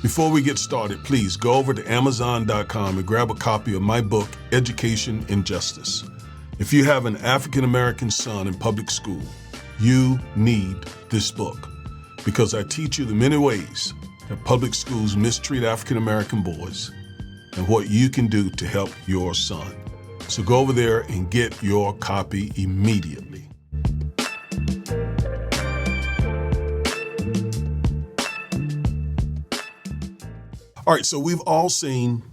Before we get started, please go over to Amazon.com and grab a copy of my book, Education and Justice. If you have an African-American son in public school, you need this book because I teach you the many ways that public schools mistreat African-American boys and what you can do to help your son. So go over there and get your copy immediately. All right, so we've all seen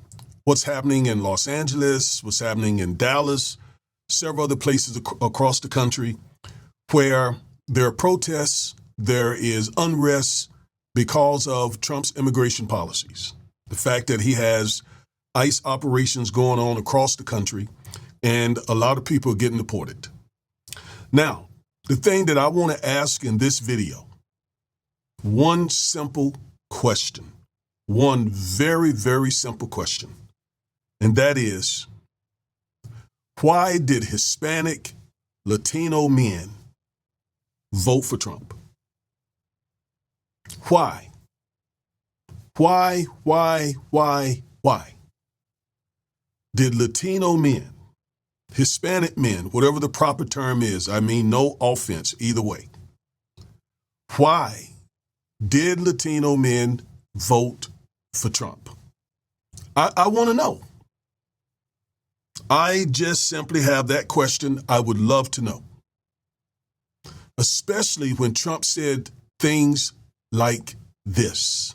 what's happening in Los Angeles, what's happening in Dallas, several other places across the country where there are protests, there is unrest because of Trump's immigration policies. The fact that he has ICE operations going on across the country and a lot of people are getting deported. Now, the thing that I want to ask in this video, one simple question. One very, very simple question, and that is, why did Hispanic, Latino men vote for Trump? Why? Why did Latino men, Hispanic men, whatever the proper term is, I mean no offense either way, why did Latino men vote for Trump? I want to know. I just simply have that question. I would love to know. Especially when Trump said things like this.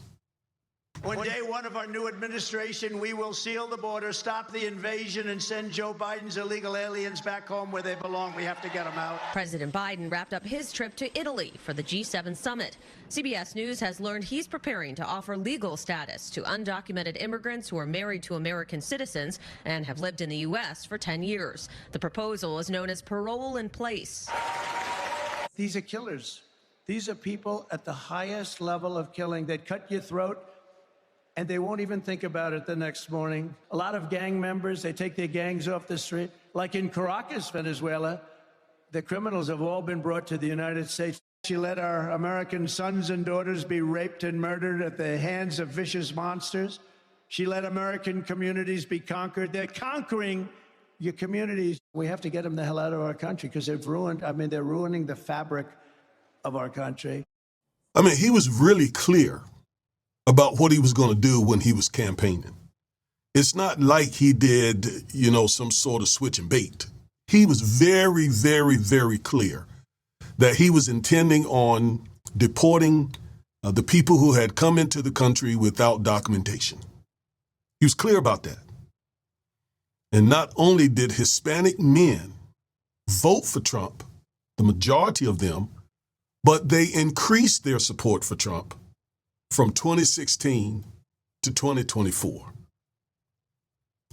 On day one of our new administration, we will seal the border, stop the invasion, and send Joe Biden's illegal aliens back home where they belong. We have to get them out. President Biden wrapped up his trip to Italy for the G7 summit. CBS News has learned he's preparing to offer legal status to undocumented immigrants who are married to American citizens and have lived in the U.S. for 10 years. The proposal is known as parole in place. These are killers. These are people at the highest level of killing. They'd cut your throat, and they won't even think about it the next morning. A lot of gang members, they take their gangs off the street. Like in Caracas, Venezuela, the criminals have all been brought to the United States. She let our American sons and daughters be raped and murdered at the hands of vicious monsters. She let American communities be conquered. They're conquering your communities. We have to get them the hell out of our country because they're ruining the fabric of our country. I mean, he was really clear about what he was going to do when he was campaigning. It's not like he did, some sort of switch and bait. He was very, very, very clear that he was intending on deporting the people who had come into the country without documentation. He was clear about that. And not only did Hispanic men vote for Trump, the majority of them, but they increased their support for Trump from 2016 to 2024.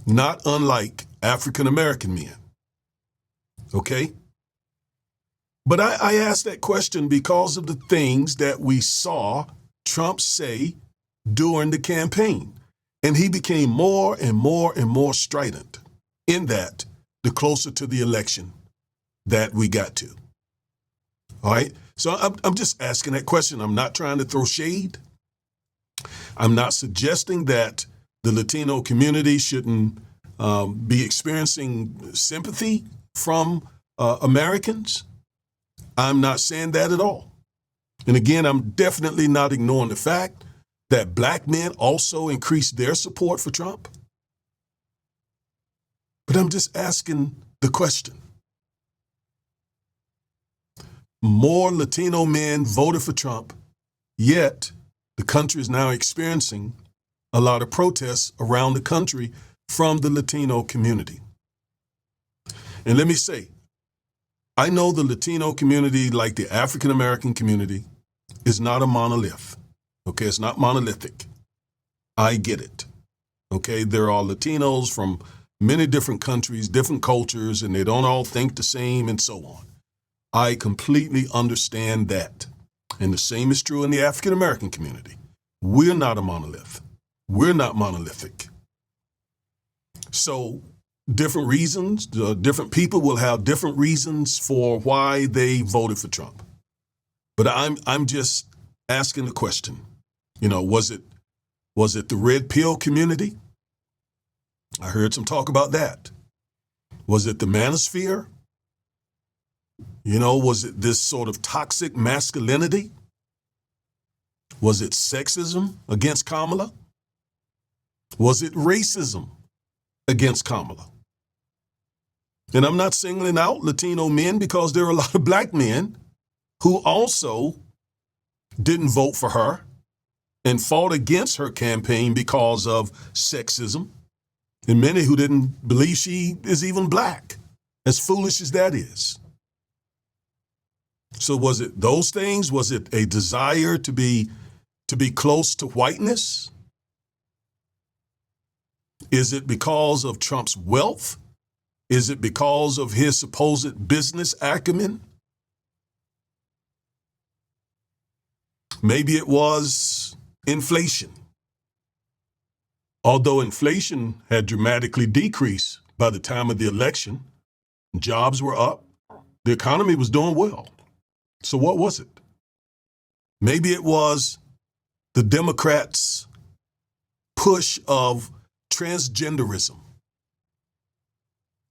Not unlike African-American men. Okay? But I asked that question because of the things that we saw Trump say during the campaign. And he became more and more and more strident in that the closer to the election that we got to. All right? So I'm just asking that question. I'm not trying to throw shade. I'm not suggesting that the Latino community shouldn't be experiencing sympathy from Americans. I'm not saying that at all. And again, I'm definitely not ignoring the fact that black men also increased their support for Trump. But I'm just asking the question. More Latino men voted for Trump, yet the country is now experiencing a lot of protests around the country from the Latino community. And let me say, I know the Latino community, like the African-American community, is not a monolith. Okay, it's not monolithic. I get it. Okay, there are Latinos from many different countries, different cultures, and they don't all think the same and so on. I completely understand that. And the same is true in the African-American community. We're not a monolith. We're not monolithic. So different reasons, different people will have different reasons for why they voted for Trump. But I'm just asking the question, was it Was it the red pill community? I heard some talk about that. Was it the manosphere? Was it this sort of toxic masculinity? Was it sexism against Kamala? Was it racism against Kamala? And I'm not singling out Latino men because there are a lot of black men who also didn't vote for her and fought against her campaign because of sexism, and many who didn't believe she is even black, as foolish as that is. So was it those things? Was it a desire to be close to whiteness? Is it because of Trump's wealth? Is it because of his supposed business acumen? Maybe it was inflation. Although inflation had dramatically decreased by the time of the election, jobs were up, the economy was doing well. So what was it? Maybe it was the Democrats' push of transgenderism.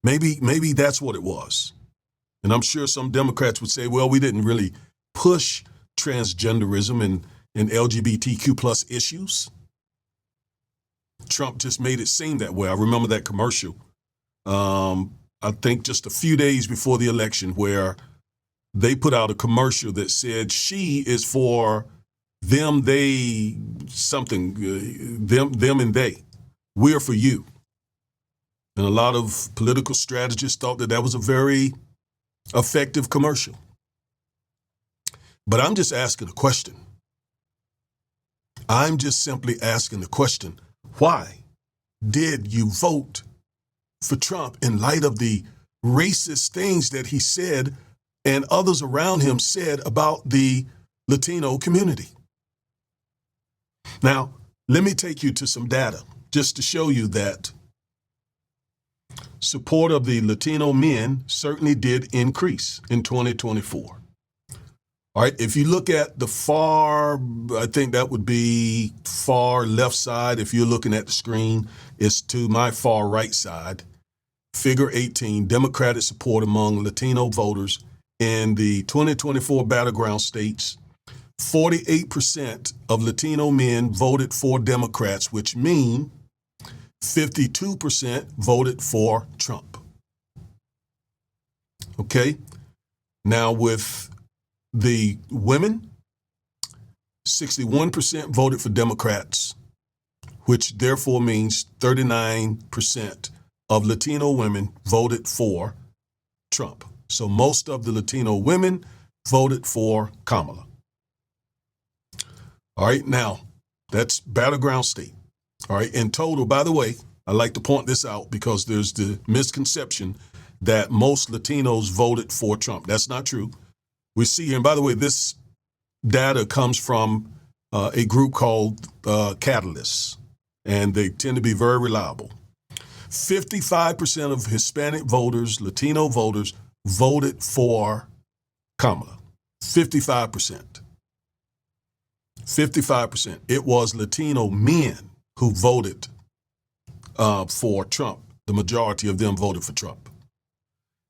Maybe that's what it was. And I'm sure some Democrats would say, well, we didn't really push transgenderism and LGBTQ plus issues. Trump just made it seem that way. I remember that commercial, I think just a few days before the election, where they put out a commercial that said she is for them, they, something, them and they. We're for you. And a lot of political strategists thought that was a very effective commercial. But I'm just asking a question. I'm just simply asking the question, why did you vote for Trump in light of the racist things that he said and others around him said about the Latino community? Now, let me take you to some data just to show you that support of the Latino men certainly did increase in 2024. All right, if you look at the far, I think that would be far left side. If you're looking at the screen, it's to my far right side. Figure 18, Democratic support among Latino voters in the 2024 battleground states. 48% of Latino men voted for Democrats, which mean 52% voted for Trump. Okay, now with the women, 61% voted for Democrats, which therefore means 39% of Latino women voted for Trump. So most of the Latino women voted for Kamala. All right, now that's battleground state. All right, in total, by the way, I like to point this out because there's the misconception that most Latinos voted for Trump. That's not true. We see here, and by the way, this data comes from a group called Catalyst, and they tend to be very reliable. 55% of Hispanic voters, Latino voters, voted for Kamala. 55%. 55%. It was Latino men who voted for Trump. The majority of them voted for Trump.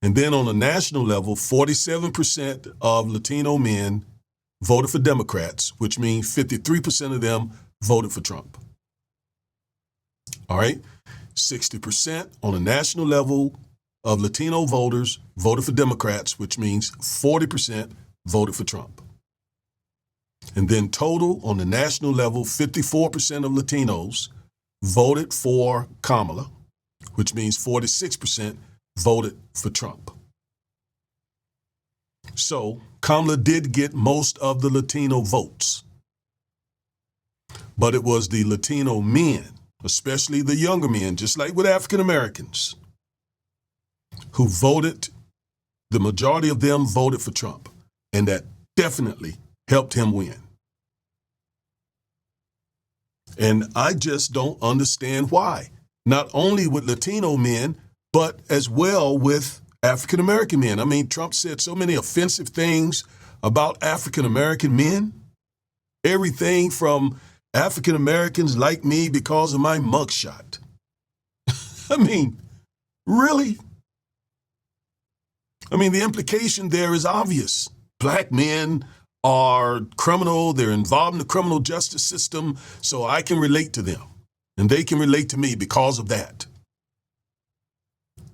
And then on a national level, 47% of Latino men voted for Democrats, which means 53% of them voted for Trump. All right, 60% on a national level of Latino voters voted for Democrats, which means 40% voted for Trump. And then total on the national level, 54% of Latinos voted for Kamala, which means 46% voted for Trump. So Kamala did get most of the Latino votes, but it was the Latino men, especially the younger men, just like with African Americans, who voted, the majority of them voted for Trump, and that definitely helped him win. And I just don't understand why. Not only with Latino men, but as well with African American men. I mean, Trump said so many offensive things about African American men. Everything from African Americans like me because of my mugshot. I mean, really? I mean, the implication there is obvious. Black men are criminal, they're involved in the criminal justice system, so I can relate to them, and they can relate to me because of that.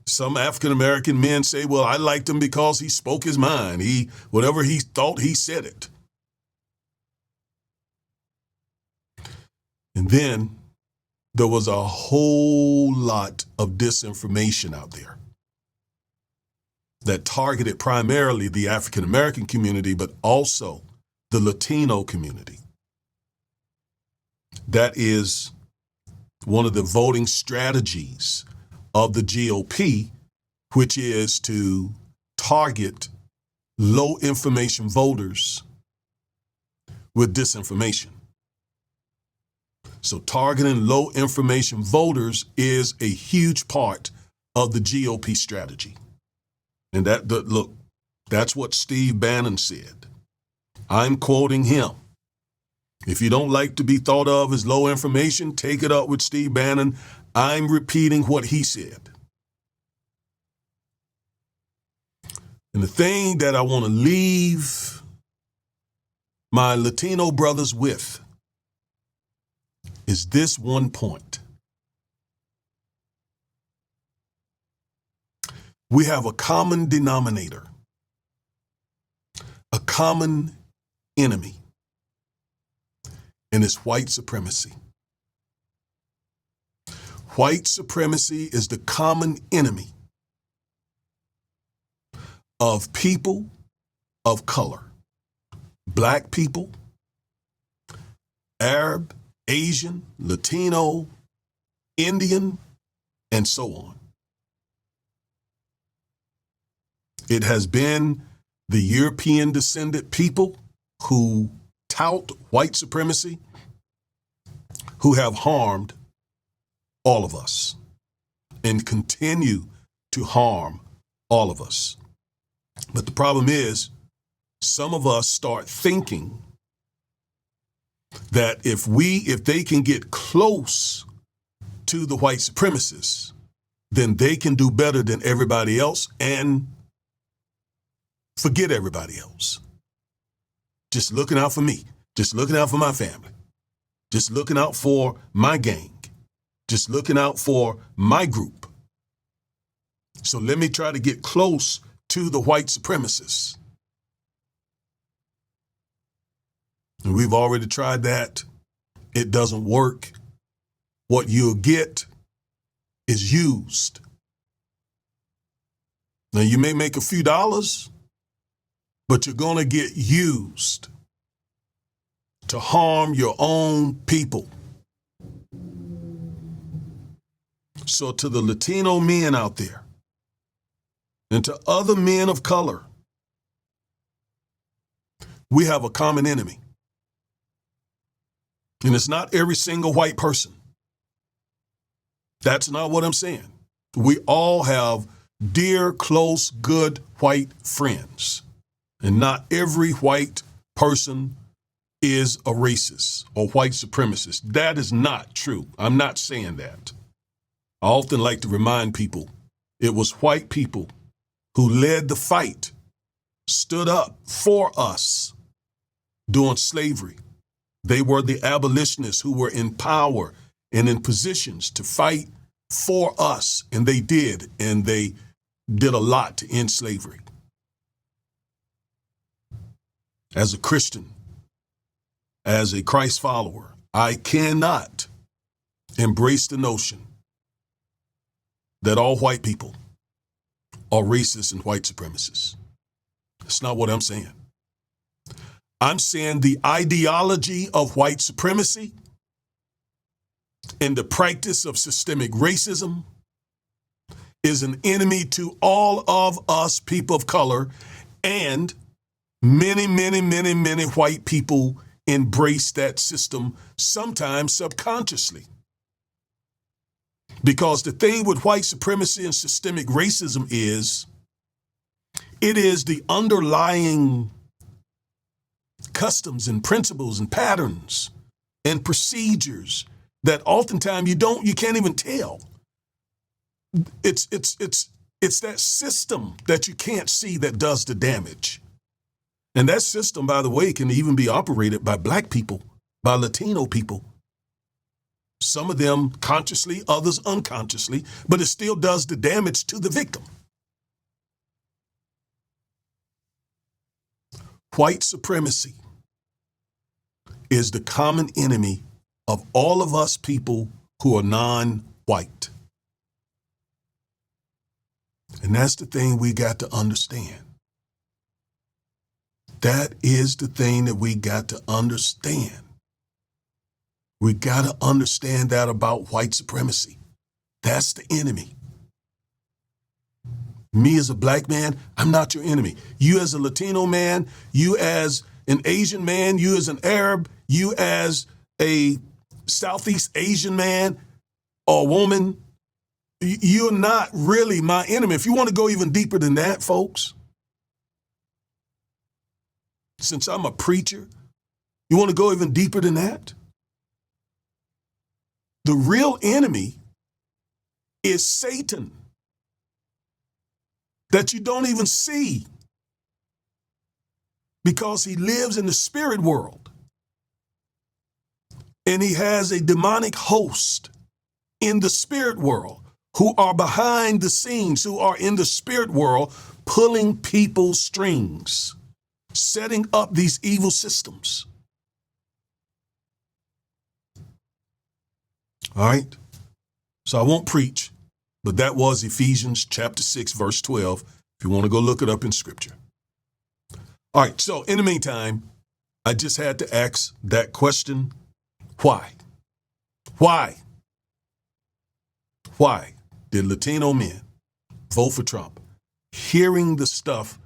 Some African American men say, well, I liked him because he spoke his mind. Whatever he thought, he said it. And then there was a whole lot of disinformation out there that targeted primarily the African American community, but also the Latino community. That is one of the voting strategies of the GOP, which is to target low information voters with disinformation. So targeting low information voters is a huge part of the GOP strategy. And look, that's what Steve Bannon said. I'm quoting him. If you don't like to be thought of as low information, take it up with Steve Bannon. I'm repeating what he said. And the thing that I want to leave my Latino brothers with is this one point. We have a common denominator, a common enemy, and it's white supremacy. White supremacy is the common enemy of people of color, Black people, Arab, Asian, Latino, Indian, and so on. It has been the European descended people who tout white supremacy who have harmed all of us and continue to harm all of us. But the problem is, some of us start thinking that if they can get close to the white supremacists, then they can do better than everybody else and forget everybody else. Just looking out for me, just looking out for my family, just looking out for my gang, just looking out for my group. So let me try to get close to the white supremacists. And we've already tried that. It doesn't work. What you'll get is used. Now, you may make a few dollars, but you're going to get used to harm your own people. So to the Latino men out there and to other men of color, we have a common enemy. And it's not every single white person. That's not what I'm saying. We all have dear, close, good white friends. And not every white person is a racist or white supremacist. That is not true. I'm not saying that. I often like to remind people it was white people who led the fight, stood up for us during slavery. They were the abolitionists who were in power and in positions to fight for us, and they did a lot to end slavery. As a Christian, as a Christ follower, I cannot embrace the notion that all white people are racist and white supremacists. That's not what I'm saying. I'm saying the ideology of white supremacy and the practice of systemic racism is an enemy to all of us people of color, and many, many, many, many white people embrace that system, sometimes subconsciously. Because the thing with white supremacy and systemic racism is, it is the underlying customs and principles and patterns and procedures that oftentimes you can't even tell. It's that system that you can't see that does the damage. And that system, by the way, can even be operated by Black people, by Latino people. Some of them consciously, others unconsciously, but it still does the damage to the victim. White supremacy is the common enemy of all of us people who are non-white. And that's the thing we got to understand. That is the thing that we got to understand. We got to understand that about white supremacy. That's the enemy. Me as a Black man, I'm not your enemy. You as a Latino man, you as an Asian man, you as an Arab, you as a Southeast Asian man or woman, you're not really my enemy. If you want to go even deeper than that, folks, since I'm a preacher, you want to go even deeper than that? The real enemy is Satan, that you don't even see because he lives in the spirit world. And he has a demonic host in the spirit world who are behind the scenes, who are in the spirit world, pulling people's strings, setting up these evil systems. All right? So I won't preach, but that was Ephesians chapter 6, verse 12, if you want to go look it up in Scripture. All right, so in the meantime, I just had to ask that question, why? Why? Why did Latino men vote for Trump, hearing the stuff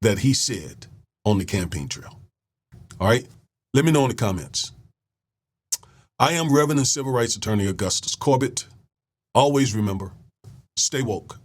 that he said on the campaign trail? All right, let me know in the comments. I am Reverend and Civil Rights Attorney Augustus Corbett. Always remember, stay woke.